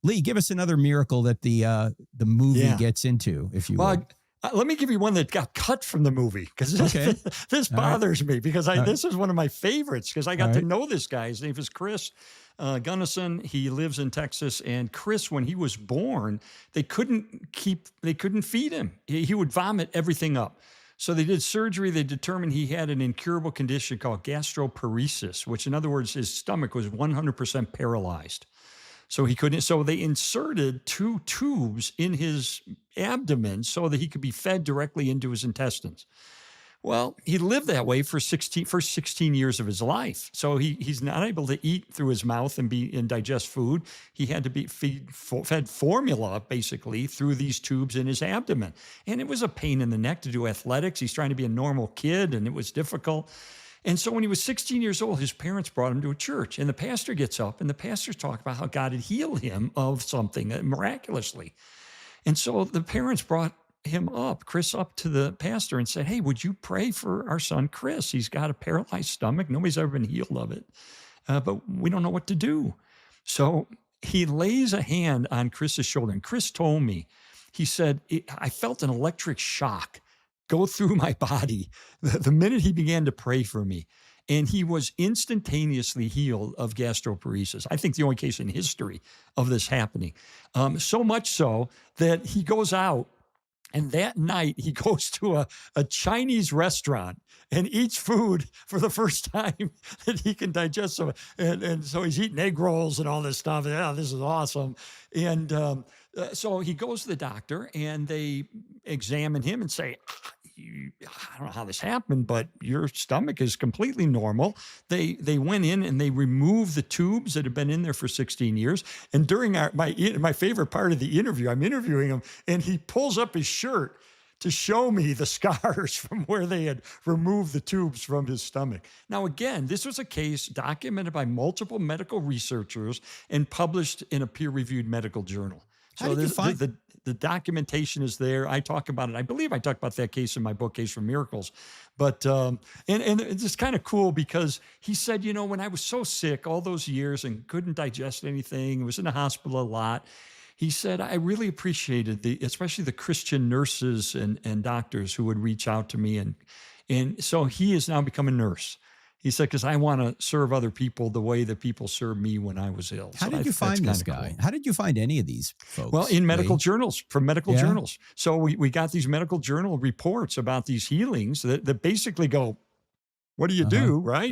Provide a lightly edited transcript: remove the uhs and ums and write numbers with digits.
Lee, give us another miracle that the movie gets into, if you would. Let me give you one that got cut from the movie, because this bothers me, because this is one of my favorites, because I got to know this guy. His name is 𝗧𝗔𝗫-𝗗𝗘𝗗𝗏. He lives in Texas, and Chris, when he was born, they couldn't feed him. He would vomit everything up. So they did surgery. They determined he had an incurable condition called 𝗧𝗔𝗫-𝗗𝗄𝗧, which in other words, his stomach was 100% paralyzed. So he couldn't. So they inserted 2 tubes in his abdomen so that he could be fed directly into his intestines. Well, he lived that way for first 16 years of his life. So he's not able to eat through his mouth and digest food. He had to be fed formula, basically, through these tubes in his abdomen. And it was a pain in the neck to do athletics. He's trying to be a normal kid, and it was difficult. And so when he was 16 years old, his parents brought him to a church, and the pastor gets up, and the pastor's talking about how God had healed him of something miraculously. And so the parents brought Chris up to the pastor and said, hey, would you pray for our son, Chris? He's got a paralyzed stomach. Nobody's ever been healed of it, but we don't know what to do. So he lays a hand on Chris's shoulder, and Chris told me, he said, I felt an electric shock go through my body the minute he began to pray for me. And he was instantaneously healed of gastroparesis. I think the only case in history of this happening. So much so that he goes out, and that night he goes to a Chinese restaurant and eats food for the first time that he can digest. And so he's eating egg rolls and all this stuff. Yeah, this is awesome. And so he goes to the doctor, and they examine him and say, I don't know how this happened, but your stomach is completely normal. They went in and they removed the tubes that had been in there for 16 years. And during my favorite part of the interview, I'm interviewing him, and he pulls up his shirt to show me the scars from where they had removed the tubes from his stomach. Now, again, this was a case documented by multiple medical researchers and published in a peer-reviewed medical journal. So the documentation is there. I talk about it. I believe I talked about that case in my book, Case for Miracles. But and it's just kind of cool, because he said, you know, when I was so sick all those years and couldn't digest anything, was in the hospital a lot, he said, I really appreciated especially the Christian nurses and doctors who would reach out to me. And so he has now become a nurse. He said, because I want to serve other people the way that people served me when I was ill. How did you find this guy? Cool. How did you find any of these folks? Well, in medical journals, from medical journals. So we got these medical journal reports about these healings that basically go, what do you do, right?